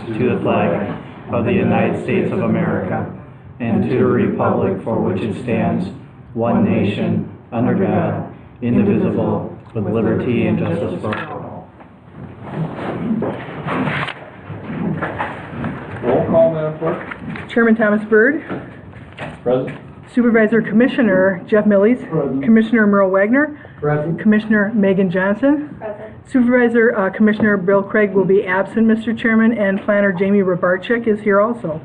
to the flag of the United States of America and to the republic for which it stands, one nation, under God, indivisible, with liberty and justice for all. Roll call, Madam Clerk. Chairman Thomas Byrd. Present. Supervisor Commissioner Jeff Millies. Present. Commissioner Merle Wagner. Present. Commissioner Megan Johnson. Present. Supervisor Commissioner Bill Craig will be absent, Mr. Chairman, and Planner Jamie Rabarczyk is here also.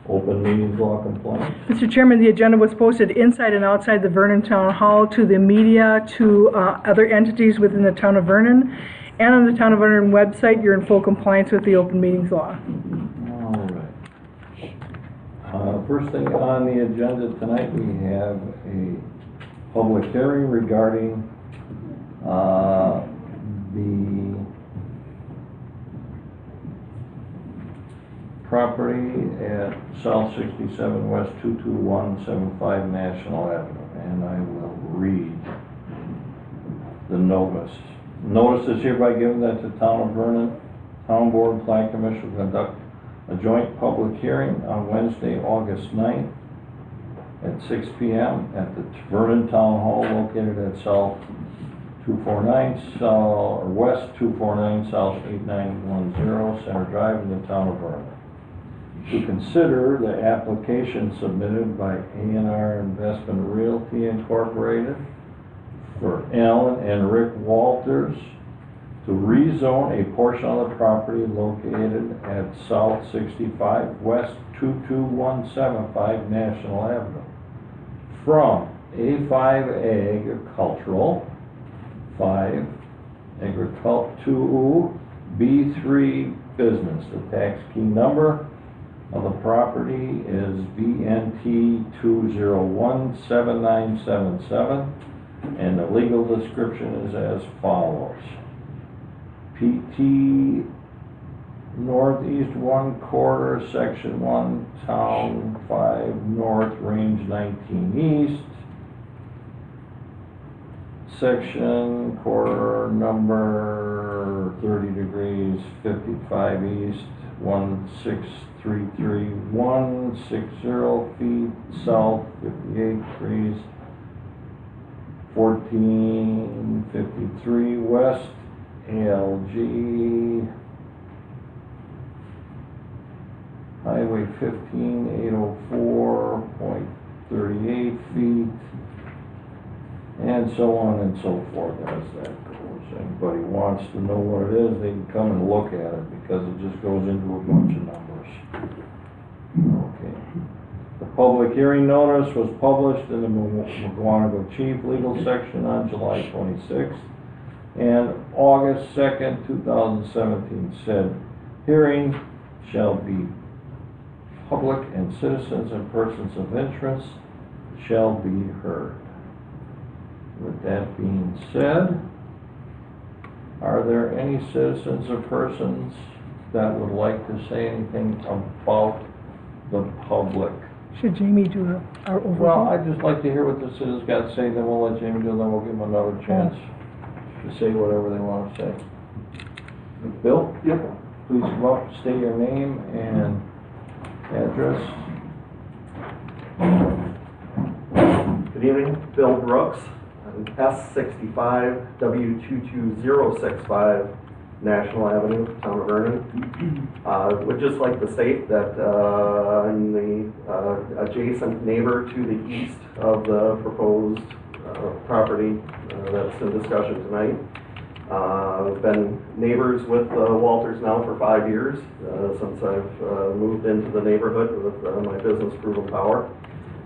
Open meetings law compliant. Mr. Chairman, the agenda was posted inside and outside the Vernon Town Hall to the media, to other entities within the town of Vernon, and on the town of Vernon website. You're in full compliance with the open meetings law. All right. First thing on the agenda tonight, we have a public hearing regarding the property at South 67 West 22175 National Avenue, and I will read the notice. Notice is hereby given that the Town of Vernon Town Board and Plan Commission will conduct a joint public hearing on Wednesday, August 9th at 6 p.m. at the Vernon Town Hall located at South 249 South, or West 249 South 8910 Center Drive in the Town of Vernon. To consider the application submitted by A&R Investment Realty Incorporated for Alan and Rick Walters to rezone a portion of the property located at South 65 West 22175 National Avenue from A5 Agricultural 5 Agricultural to B3 Business. The tax key number of the property is VNT 2017977, and the legal description is as follows. PT Northeast 1 quarter, Section 1, Town 5 North, Range 19 East, Section quarter number 30 degrees 55 East, 16331, 60 feet south, 58 degrees 1453 west, ALG Highway 15804.38 feet, and so on and so forth as that goes. Anybody wants to know what it is, they can come and look at it because it just goes into a bunch of numbers. Okay. The public hearing notice was published in the McGuanago Chief Legal Section on July 26th and August 2nd, 2017. Said hearing shall be public and citizens and persons of interest shall be heard. With that being said, are there any citizens or persons that would like to say anything about the public? Should Jamie do our overview? Well, I'd just like to hear what the citizens got to say, then we'll let Jamie do it, then we'll give them another chance to say whatever they want to say. Bill? Yep. Please come up, state your name and address. Good evening, Bill Brooks, S65 W22065 National Avenue, Town of Vernon. Would just like to state that I'm the adjacent neighbor to the east of the proposed property that's in discussion tonight. I've been neighbors with Walters now for 5 years, since I've moved into the neighborhood with my business Proven Power.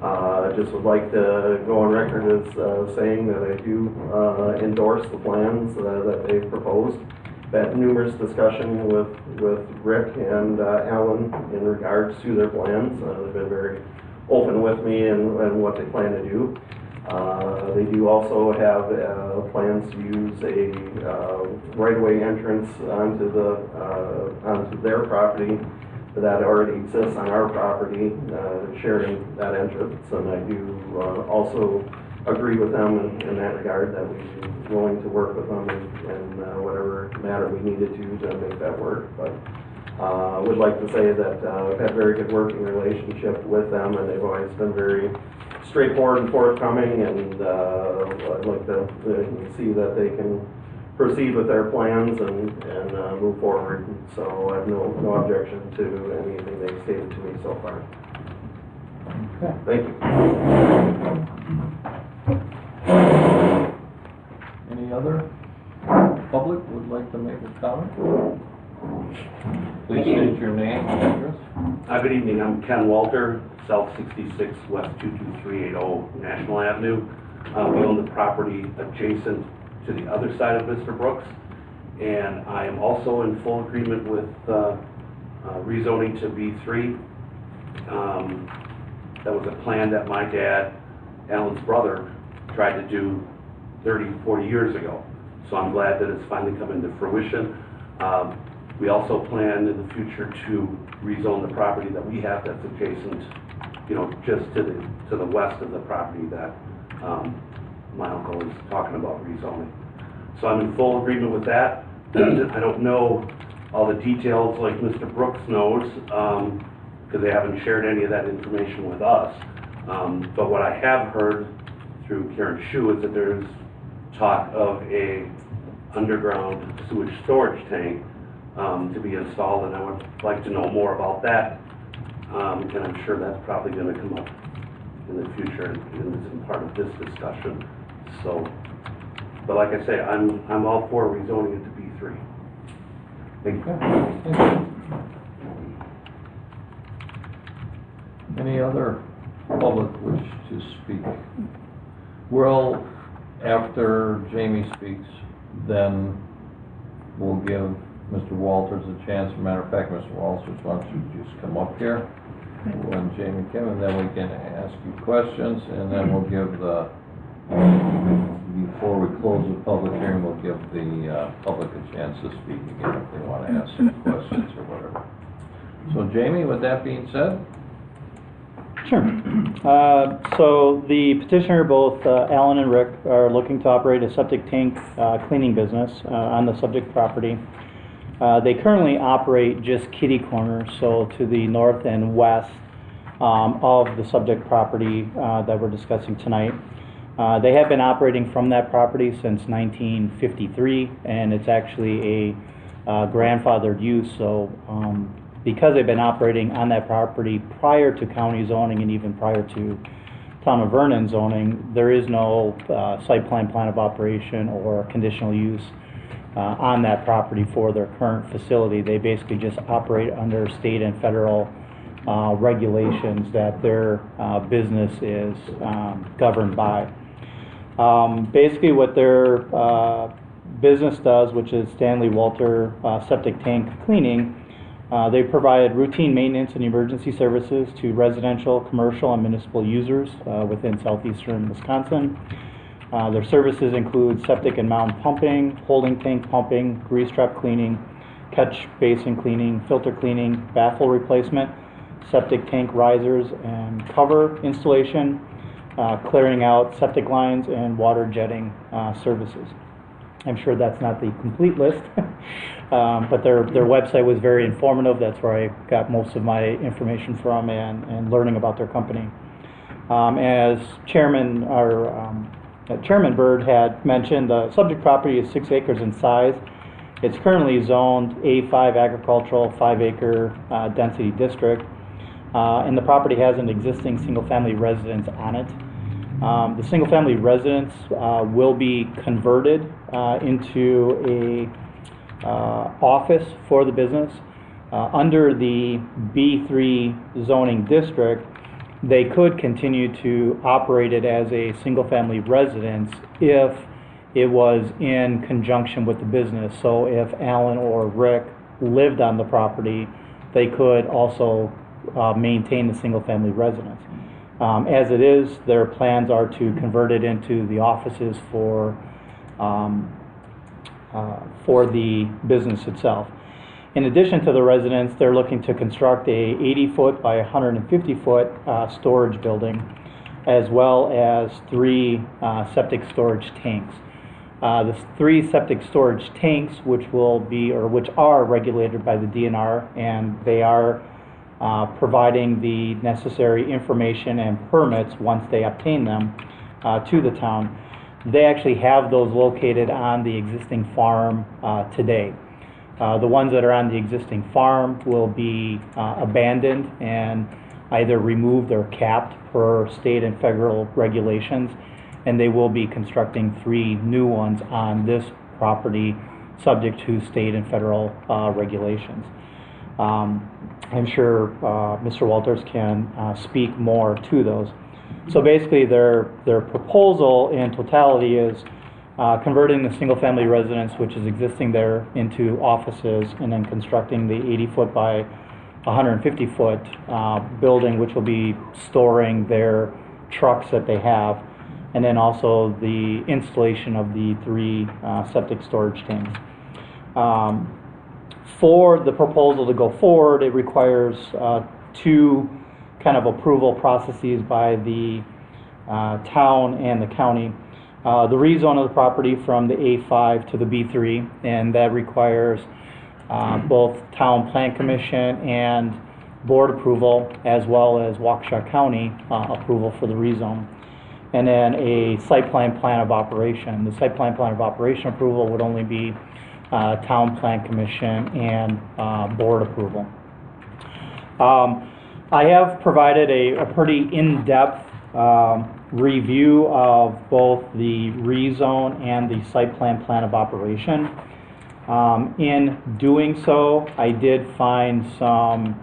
I just would like to go on record as saying that I do endorse the plans that they've proposed. Had numerous discussion with Rick and Alan in regards to their plans. They've been very open with me and what they plan to do. They do also have plans to use a right-of-way entrance onto their property that already exists on our property, sharing that entrance. And I do also agree with them in that regard, that we'd be willing to work with them in whatever matter we needed to make that work. But Would like to say that I've had very good working relationship with them, and they've always been very straightforward and forthcoming, and I'd like to see that they can proceed with their plans and move forward. So I have no objection to anything they've stated to me so far. Okay. Thank you. Any other public would like to make a comment? Please state your name and address. Good evening, I'm Ken Walter, South 66 West 22380 National Avenue. We own the property adjacent to the other side of Mr. Brooks, and I am also in full agreement with rezoning to B3. That was a plan that my dad, Alan's brother, tried to do 30, 40 years ago. So I'm glad that it's finally come into fruition. We also plan in the future to rezone the property that we have that's adjacent, just to the west of the property that my uncle is talking about rezoning. So I'm in full agreement with that. I don't know all the details like Mr. Brooks knows, because they haven't shared any of that information with us. But what I have heard through Karen Shu is that there's talk of a underground sewage storage tank to be installed, and I would like to know more about that. And I'm sure that's probably going to come up in the future and is part of this discussion. So, but like I say, I'm all for rezoning it to B3. Thank you. Any other public wish to speak? Well, after Jamie speaks, then we'll give Mr. Walters a chance. As a matter of fact, Mr. Walters, why don't you just come up here when Jamie came, and then we can ask you questions, and then we'll give before we close the public hearing, we'll give the public a chance to speak again if they want to ask some questions or whatever. So Jamie, with that being said? Sure. So the petitioner, both Alan and Rick, are looking to operate a septic tank cleaning business on the subject property. They currently operate just kitty corners, so to the north and west of the subject property that we're discussing tonight. They have been operating from that property since 1953, and it's actually a grandfathered use. So because they've been operating on that property prior to county zoning and even prior to town of Vernon zoning, there is no site plan of operation or conditional use on that property for their current facility. They basically just operate under state and federal regulations that their business is governed by. Basically what their business does, which is Stanley Walter Septic Tank Cleaning, they provide routine maintenance and emergency services to residential, commercial, and municipal users within southeastern Wisconsin. Their services include septic and mound pumping, holding tank pumping, grease trap cleaning, catch basin cleaning, filter cleaning, baffle replacement, septic tank risers and cover installation, clearing out septic lines, and water jetting services. I'm sure that's not the complete list, but their website was very informative. That's where I got most of my information from and learning about their company. As Chairman Bird had mentioned, the subject property is 6 acres in size. It's currently zoned A5 agricultural, 5-acre density district, and the property has an existing single-family residence on it. The single-family residence will be converted into a office for the business. Under the B3 zoning district, they could continue to operate it as a single-family residence if it was in conjunction with the business. So if Alan or Rick lived on the property, they could also maintain the single-family residence. As it is, their plans are to convert it into the offices for the business itself. In addition to the residence, they're looking to construct a 80-foot by 150-foot storage building, as well as 3 septic storage tanks. The 3 septic storage tanks, which will be, or which are regulated by the DNR, and they are providing the necessary information and permits once they obtain them to the town. They actually have those located on the existing farm today. The ones that are on the existing farm will be abandoned and either removed or capped per state and federal regulations, and they will be constructing 3 new ones on this property subject to state and federal regulations. I'm sure Mr. Walters can speak more to those. So basically their proposal in totality is converting the single-family residence, which is existing there, into offices, and then constructing the 80-foot by 150-foot building, which will be storing their trucks that they have, and then also the installation of the 3 septic storage tanks. For the proposal to go forward, it requires 2 kind of approval processes by the town and the county. The rezone of the property from the A5 to the B3, and that requires both town plan commission and board approval, as well as Waukesha County approval for the rezone. And then a site plan of operation. The site plan of operation approval would only be town plan commission and board approval. I have provided a pretty in-depth review of both the rezone and the site plan of operation. In doing so, I did find some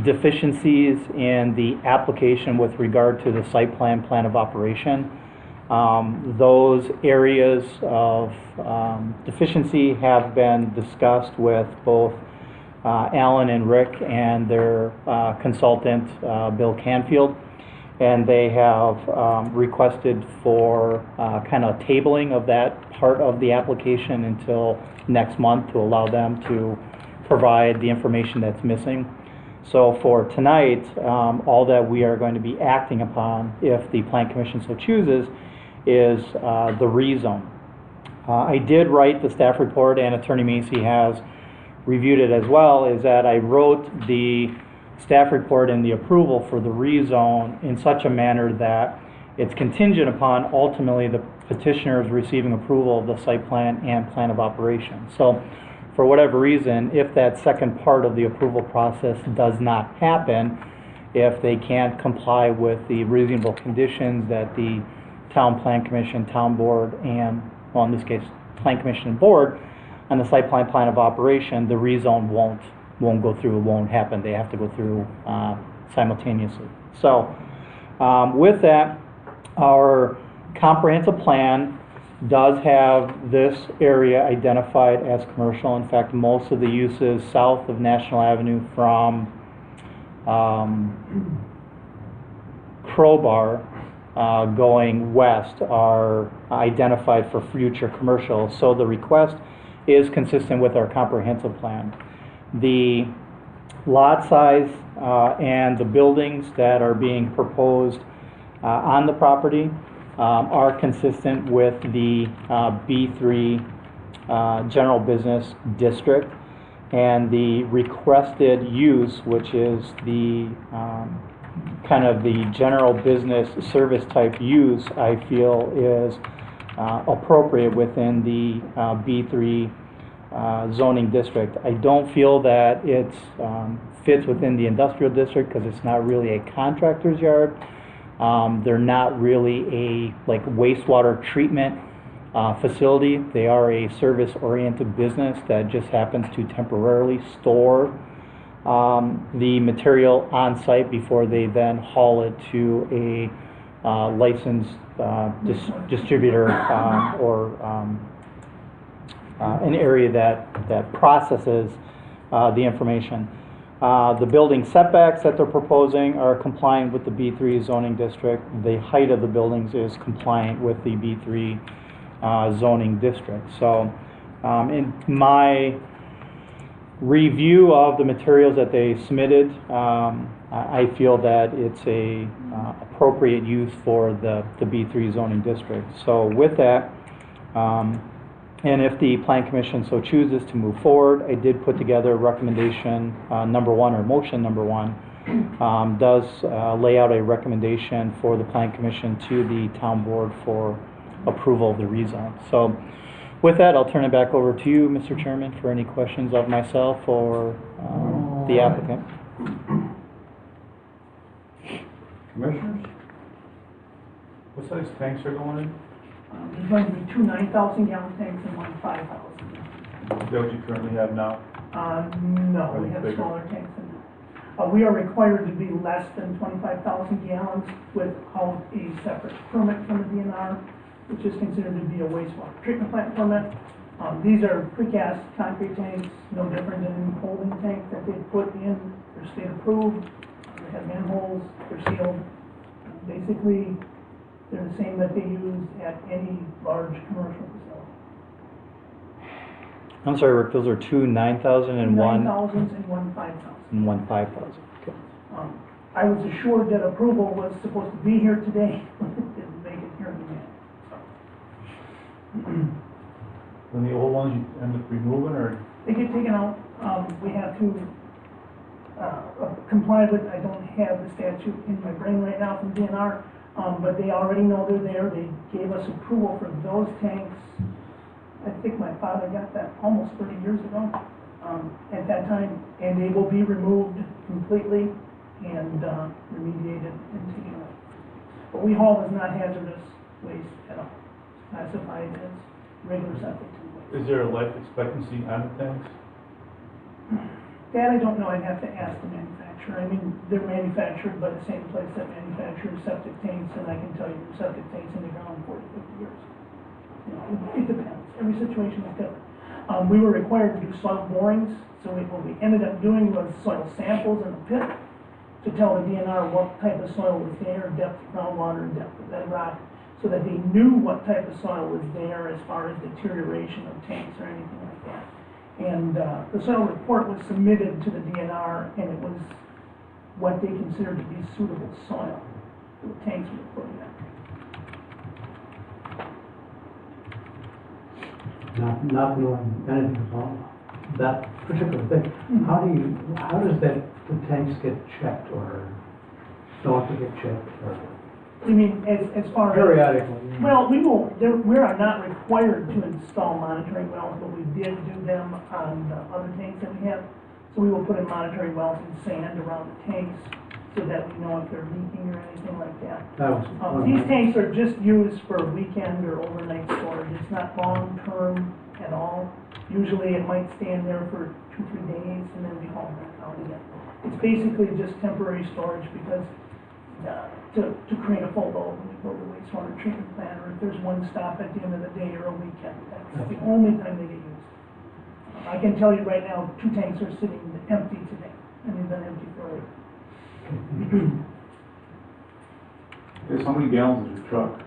deficiencies in the application with regard to the site plan of operation. Those areas of deficiency have been discussed with both Alan and Rick and their consultant, Bill Canfield, and they have requested for kind of tabling of that part of the application until next month to allow them to provide the information that's missing. So for tonight, all that we are going to be acting upon, if the Plan Commission so chooses, is the rezone. I did write the staff report, and Attorney Macy has reviewed it as well, is that I wrote the staff report and the approval for the rezone in such a manner that it's contingent upon ultimately the petitioners receiving approval of the site plan and plan of operation. So for whatever reason, if that second part of the approval process does not happen, if they can't comply with the reasonable conditions that the town plan commission, town board, and, well, in this case, plan commission and board, on the site plan of operation, the rezone won't go through, it won't happen. They have to go through simultaneously. So with that, our comprehensive plan does have this area identified as commercial. In fact, most of the uses south of National Avenue from Crowbar going west are identified for future commercial. So the request is consistent with our comprehensive plan. The lot size and the buildings that are being proposed on the property are consistent with the B3 general business district, and the requested use, which is the kind of the general business service type use, I feel is appropriate within the B3 zoning district. I don't feel that it fits within the industrial district because it's not really a contractor's yard. They're not really a wastewater treatment facility. They are a service-oriented business that just happens to temporarily store the material on site before they then haul it to a licensed distributor or an area that processes the information. The building setbacks that they're proposing are compliant with the B3 zoning district. The height of the buildings is compliant with the B3 zoning district. So in my review of the materials that they submitted, I feel that it's a appropriate use for the B3 zoning district. So with that, and if the Plan Commission so chooses to move forward, I did put together a recommendation number 1, or motion number 1, does lay out a recommendation for the Plan Commission to the Town Board for approval of the rezone. So with that, I'll turn it back over to you, Mr. Chairman, for any questions of myself or the applicant. Commissioners? What size tanks are going in? There's going to be 2 9,000 gallon tanks and 1 5,000. Is that what you currently have now? No, we have smaller tanks than that. We are required to be less than 25,000 gallons without a separate permit from the DNR, which is considered to be a wastewater treatment plant permit. These are precast concrete tanks, no different than holding tanks that they put in. They're state approved, they have manholes, they're sealed. Basically, they're the same that they use at any large commercial facility. I'm sorry, Rick, those are 2 9,000 and 1 9,000s and 1 5,000. and 1 5,000. Okay. I was assured that approval was supposed to be here today, but it didn't make it here today. Then the old ones you end up removing, or? They get taken out. We have to comply with, I don't have the statute in my brain right now from DNR, but they already know they're there. They gave us approval for those tanks. I think my father got that almost 30 years ago at that time, and they will be removed completely and remediated and taken out. What we haul is not hazardous waste at all. It's classified as regular septic waste. Is there a life expectancy on the tanks? That I don't know, I'd have to ask the manufacturer. I mean, they're manufactured by the same place that manufactures septic tanks, and I can tell you septic tanks in the ground 40, 50 years. You know, it depends. Every situation is different. We were required to do soil borings, so what we ended up doing was soil samples in the pit to tell the DNR what type of soil was there, depth of groundwater, depth of bedrock, so that they knew what type of soil was there as far as deterioration of tanks or anything like that. And the soil report was submitted to the DNR, and it was what they considered to be suitable soil for the tanks we were putting in. Not knowing anything about that particular thing, how does the tanks get checked, or don't get checked, or You mean as far as? periodically? Well, we are not required to install monitoring wells, but we did do them on the other tanks that we have. So we will put in monitoring wells and sand around the tanks so that we know if they're leaking or anything like that. These tanks are just used for weekend or overnight storage. It's not long-term at all. Usually it might stand there for 2-3 days and then be hauled back out again. It's basically just temporary storage because to create a full load when we build a wastewater treatment plant, or if there's one stop at the end of the day or a weekend. That's the only time they get used. I can tell you right now, 2 tanks are sitting empty today, and they've been empty for a week. How many gallons is your truck?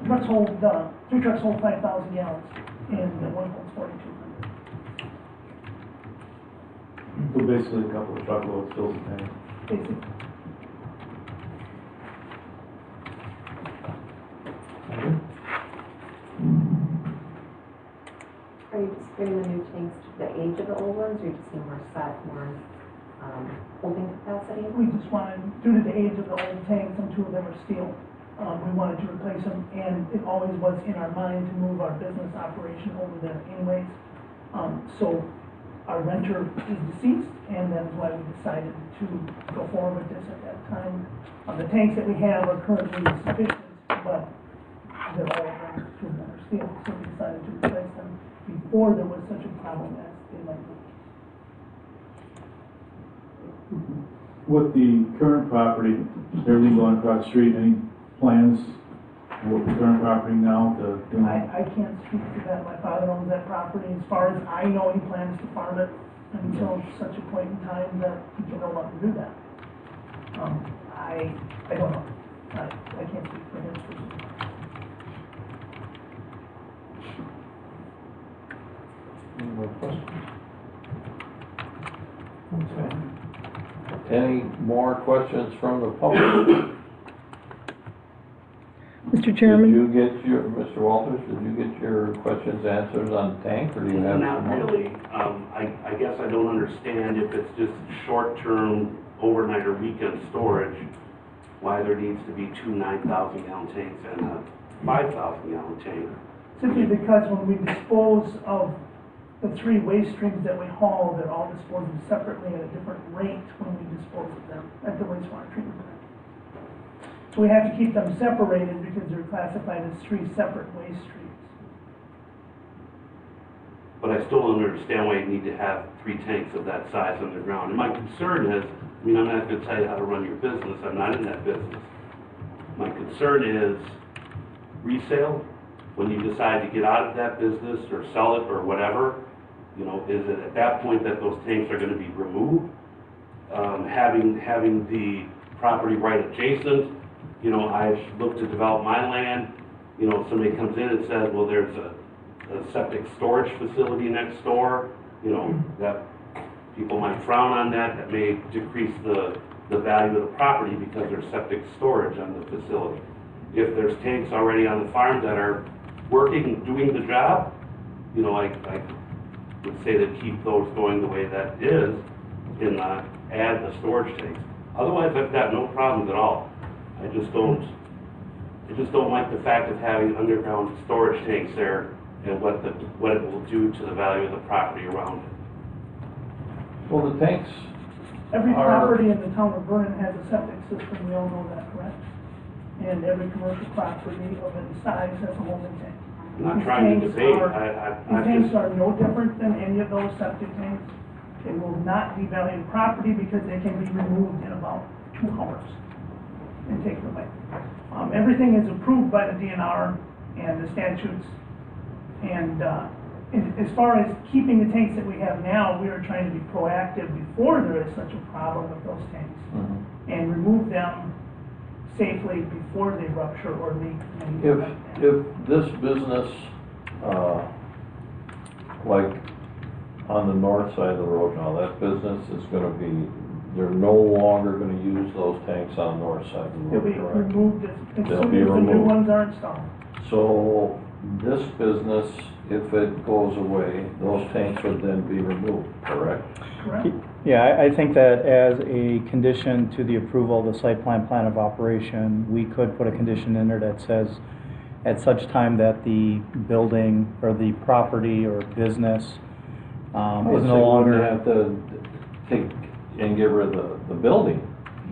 Trucks hold, 3 trucks hold 5,000 gallons, and one holds 4,200. So basically a couple of truckloads fills the tank. Basically. Are you just bringing the new tanks to the age of the old ones, or you just need more holding capacity? We just wanted, due to the age of the old tanks, and 2 of them are steel, we wanted to replace them, and it always was in our mind to move our business operation over there anyways. So our renter is deceased, and that's why we decided to go forward with this at that time. The tanks that we have are currently sufficient, but they're all renters, 2 of them are steel, so we decided to replace them before there was such a problem as they might be. With the current property, everything going across the street, any plans with the current property now to do? I can't speak to that. My father owns that property. As far as I know, he plans to farm it until such a point in time that he can no longer do that. I don't know. I can't speak for him. Any more questions? Any more questions from the public? Mr. Chairman? Did you get your, Mr. Walters, did you get your questions answered on the tank, or do you have some Not more? really. I guess I don't understand if it's just short-term, overnight or weekend storage, why there needs to be two 9,000 gallon tanks and a 5,000 gallon tank. Simply because when we dispose of the 3 waste streams that we haul, they're all disposed of separately at a different rate when we dispose of them at the wastewater treatment plant. So we have to keep them separated because they're classified as 3 separate waste streams. But I still don't understand why you need to have 3 tanks of that size underground. And my concern is, I mean, I'm not going to tell you how to run your business. I'm not in that business. My concern is resale. When you decide to get out of that business or sell it or whatever, you know, is it at that point that those tanks are going to be removed? Having the property right adjacent, you know, I've looked to develop my land, you know, somebody comes in and says, well, there's a septic storage facility next door, you know, that people might frown on that, that may decrease the value of the property because there's septic storage on the facility. If there's tanks already on the farm that are working, doing the job, you know, I would say to keep those going the way that is and add the storage tanks. Otherwise, I've got no problems at all. I just don't like the fact of having underground storage tanks there and what it will do to the value of the property around it. Well, the tanks Every are... property in the town of Vernon has a septic system, we all know that, correct? And every commercial property of any size has a holding tank. I'm not These trying to tanks debate. are- I'm These tanks just, are no different than any of those septic tanks. They will not devalue property because they can be removed in about 2 hours and taken away. Everything is approved by the DNR and the statutes. And as far as keeping the tanks that we have now, we are trying to be proactive before there is such a problem with those tanks and remove them safely before they rupture or leak. If this business, like on the north side of the road now, that business is gonna be, they're no longer gonna use those tanks on the north side of the They'll road, be correct? removed as They'll soon be as the new removed. ones are installed. So this business, if it goes away, those tanks would then be removed, correct? Correct? Yeah, I think that as a condition to the approval of the site plan of operation, we could put a condition in there that says, at such time that the building or the property or business is no longer... They wouldn't have to take and get rid of the building,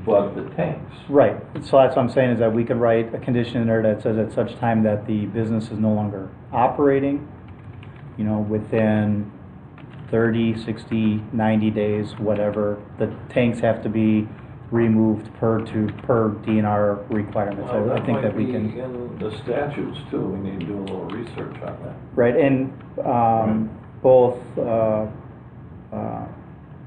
but the tanks. Right, so that's what I'm saying, is that we could write a condition in there that says at such time that the business is no longer operating, you know, within 30, 60, 90 days, whatever, the tanks have to be removed per DNR requirements. Well, I think that we can... might be in the statutes too, we need to do a little research on that. Right, and both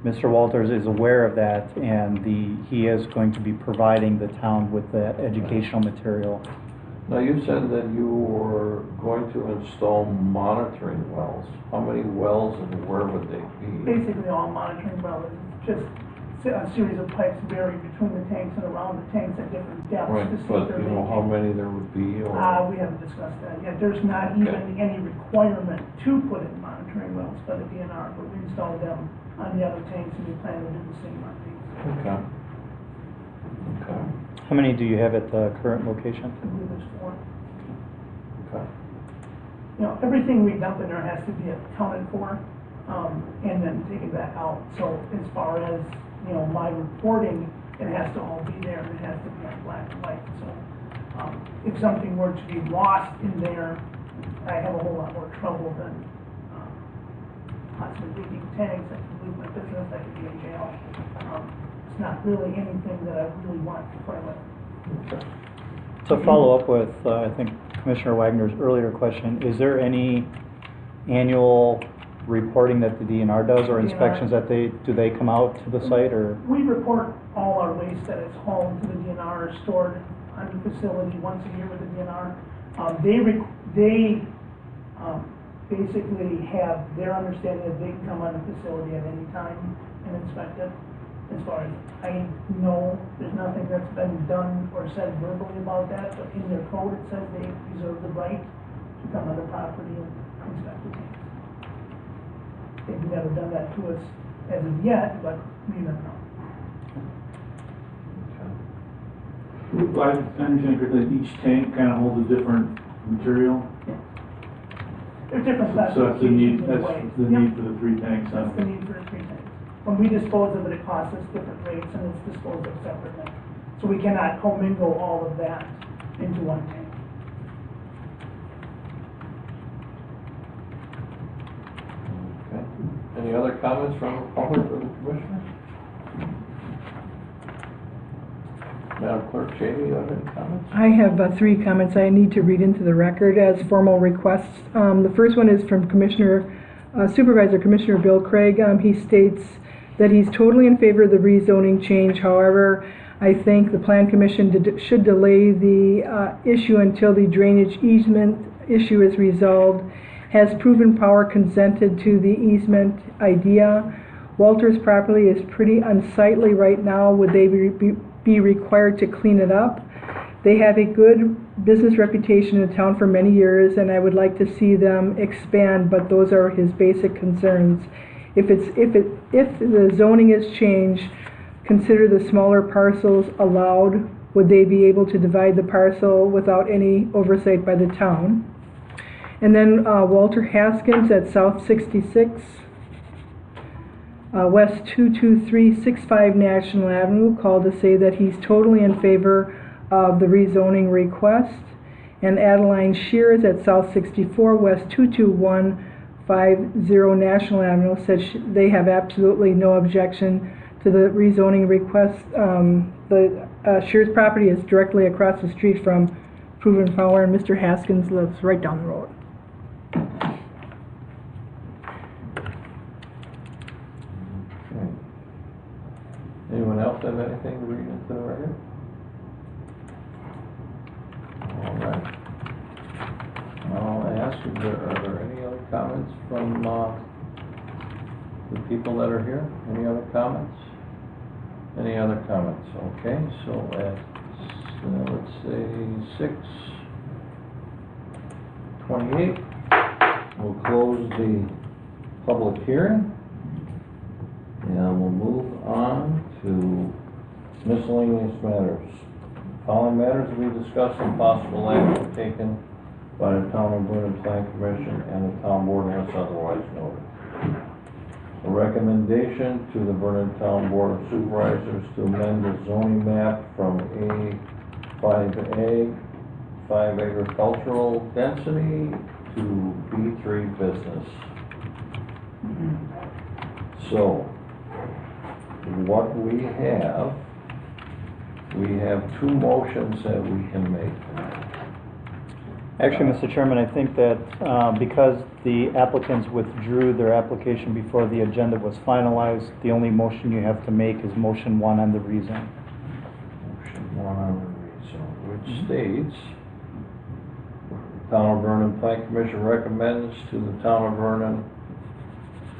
Mr. Walters is aware of that, and he is going to be providing the town with that educational material. Now, you said that you were going to install monitoring wells. How many wells and where would they be? Basically, all monitoring wells, just a series of pipes buried between the tanks and around the tanks at different depths Right, to see if but they're you know how leaking. many there would be, or? We haven't discussed that yet. There's not even any requirement to put in monitoring wells by the DNR, but we installed them on the other tanks and we plan to do the same on these. Okay. Okay, How many do you have at the current location? I believe there's 4. okay. You know, everything we dump in there has to be accounted for, and then taken back out. So as far as, you know, my reporting, it has to all be there, and it has to be on black and white. So, if something were to be lost in there, I have a whole lot more trouble than, possibly leaking tanks. I could lose my business, I could be in jail. It's not really anything that I really want to play with. To follow up with, I think Commissioner Wagner's earlier question, is there any annual reporting that the DNR does, or inspections that do they come out to the site, or? We report all our waste that is hauled to the DNR, stored on the facility once a year with the DNR. They basically have their understanding that they can come on the facility at any time and inspect it. As far as I know, there's nothing that's been done or said verbally about that, but in their code it says they reserve the right to come on the property and inspect the tanks. They've never done that to us as of yet, but we never know. If I understand correctly, each tank kind of holds a different material? There's different So that's the need, specifications and that's ways. the Yep. need for the 3 tanks That's the on need for the 3 tanks. When we dispose of it, it costs us different rates and it's disposed of separately. So we cannot commingle all of that into one tank. Okay. Any other comments from the public or the commissioner? Madam Clerk Cheney, you have any comments? I have 3 comments I need to read into the record as formal requests. The first one is from Supervisor Commissioner Bill Craig. He states that he's totally in favor of the rezoning change. However, I think the Plan Commission should delay the issue until the drainage easement issue is resolved. Has proven power consented to the easement idea? Walter's property is pretty unsightly right now. Would they be required to clean it up? They have a good business reputation in town for many years, and I would like to see them expand, but those are his basic concerns. If the zoning is changed, consider the smaller parcels allowed. Would they be able to divide the parcel without any oversight by the town? And then Walter Haskins at South 66, West 22365 National Avenue, called to say that he's totally in favor of the rezoning request. And Adeline Shears at South 64, West 22150 National Avenue, said they have absolutely no objection to the rezoning request. The Shears property is directly across the street from Proven Power, and Mr. Haskins lives right down the road. Okay. Anyone else have anything to read into the record? All right. I'll ask if are there any other comments from the people that are here? Any other comments? Any other comments? Okay, so at let's say 6:28, we'll close the public hearing, and we'll move on to miscellaneous matters. Following matters will be discussed and possible action taken by the Town of Vernon Plan Commission and the Town Board unless otherwise noted. A recommendation to the Vernon Town Board of Supervisors to amend the zoning map from A5A, 5 agricultural density, to B3 business. So, what we have 2 motions that we can make. Actually, Mr. Chairman, I think that because the applicants withdrew their application before the agenda was finalized, the only motion you have to make is motion 1 on the rezone. Motion 1 on the rezone, which states, the Town of Vernon Plan Commission recommends to the Town of Vernon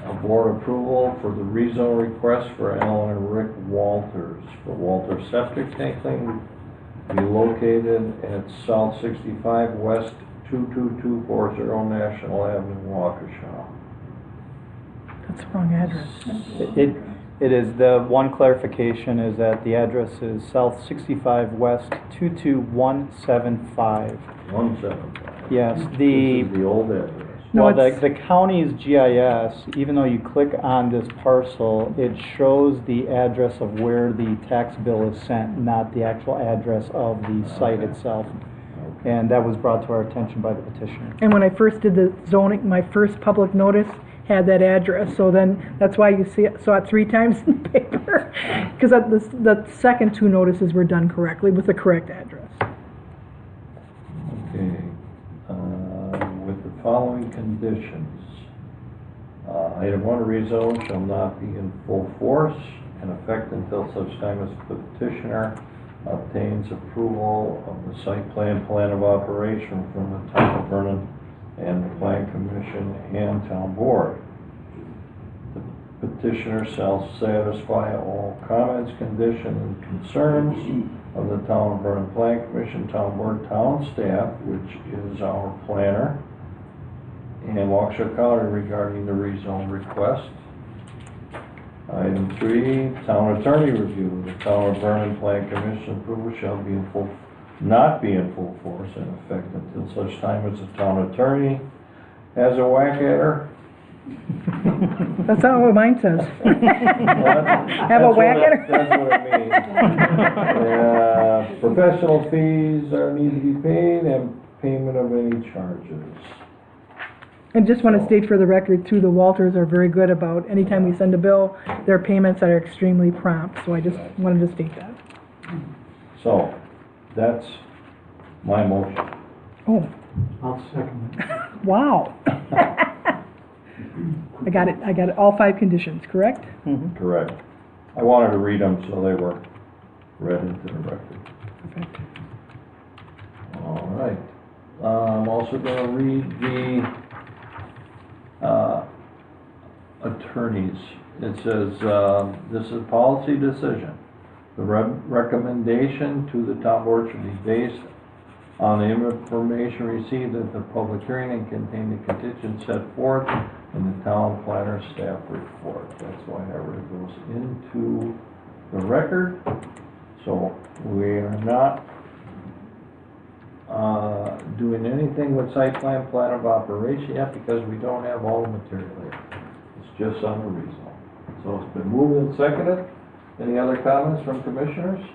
a board approval for the rezone request for Alan and Rick Walters for Walter Septic Tanking be located at South 65 West 22240 National Avenue, Waukesha. That's the wrong address. It is, the one clarification is that the address is South 65 West 22175. 175. Yes, This is the old address. No, well, it's- the county's GIS, even though you click on this parcel, it shows the address of where the tax bill is sent, not the actual address of the site itself. And that was brought to our attention by the petitioner. And when I first did the zoning, my first public notice had that address, so then that's why you saw it 3 times in the paper. Because the second 2 notices were done correctly with the correct address. Okay, with the following conditions. Item 1, rezone shall not be in full force and effect until such time as the petitioner obtains approval of the site plan of operation from the Town of Vernon and the Plan Commission and Town Board. The petitioner shall satisfy all comments, conditions, and concerns of the Town of Vernon Plan Commission, Town Board, Town staff, which is our planner, and Waukesha County regarding the rezone request. Item 3, Town Attorney review. The Town of Vernon Plan Commission approval shall be not be in full force and effect until such time as the Town Attorney has a whack at her. That's not what mine says. Have a whack at her? That's what it means. Professional fees need to be paid and payment of any charges. And just want to state for the record too, the Walters are very good about, anytime we send a bill, their payments are extremely prompt, so I just wanted to state that. So, that's my motion. Oh, I'll second it. wow. I got it, all 5 conditions, correct? Correct. I wanted to read them so they were read into the record. Perfect. All right. I'm also going to read the attorneys. It says, this is a policy decision. The recommendation to the town board should be based on the information received at the public hearing and contain the conditions set forth in the town planner staff report. That's why it goes into the record. So we are not doing anything with site plan of operation yet because we don't have all the material here. It's just on the rezone. So it's been moved and seconded. Any other comments from commissioners?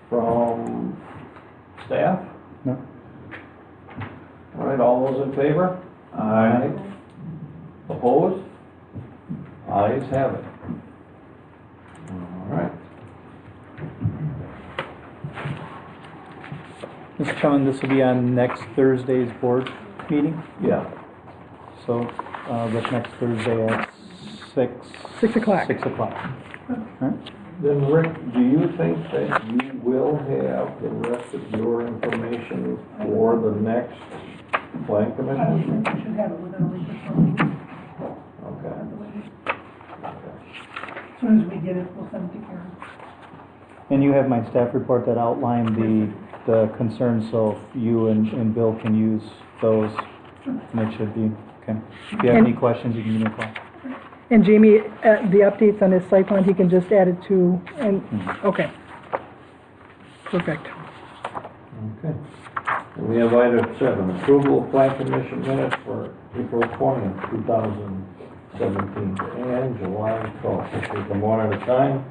From staff? No. All right, all those in favor? Aye. Opposed? Ayes have it. All right. Mr. Chairman, this will be on next Thursday's board meeting, Yeah. so that's next Thursday at 6. 6 o'clock. 6 o'clock. Alright. Then Rick, do you think that you will have the rest of your information for the next plan I commission? think we should have it within a week or so. Okay. As soon as we get it, we'll send it to Karen. And you have my staff report that outlined the concerns, so you and Bill can use those, and it should be, okay. If you have any questions, you can give me a call. And Jamie, the updates on his site plan, he can just add it to, and, okay. Perfect. Okay. And we have item 7, approval of plan commission minutes for April 20th, 2017, and July 12th. We'll take them one at a time.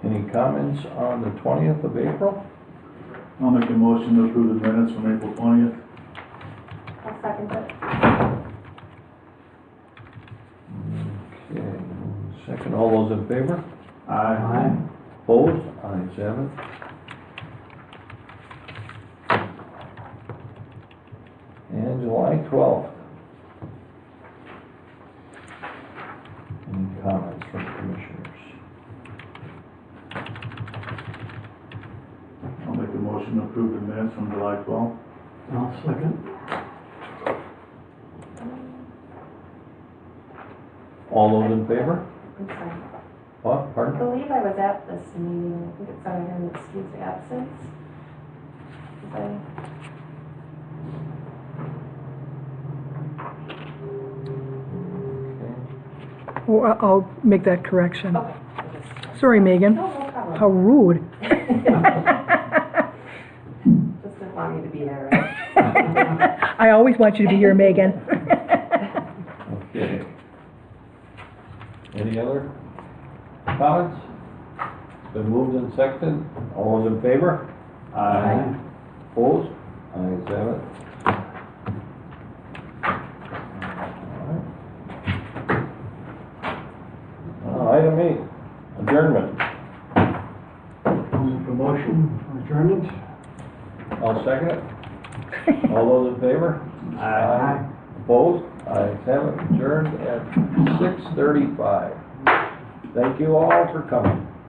Any comments on the 20th of April? I'll make a motion to approve the minutes from April 20th. I'll second it. Okay, second, all those in favor? Aye. Opposed? Ayes have it. And July 12th. Any comments from commissioners? I'll make a motion to approve the minutes from July 12th. I'll second. All those in favor? I'm sorry. What, I pardon? believe I was at this meeting. I think it's on an excuse of absence. Was I? Okay. Well, I'll make that correction. Okay. Sorry, Megan. No, no problem. How rude. Just didn't want me to be there, right? I always want you to be here, Megan. Okay. Any other comments? It's been moved and seconded. All those in favor? Aye. Opposed? Ayes have it. All right. Item 8, adjournment. I'll make a motion motion for adjournment? I'll second it. All those in favor? Aye. Opposed? Ayes have it, adjourned at 6:35. Thank you all for coming.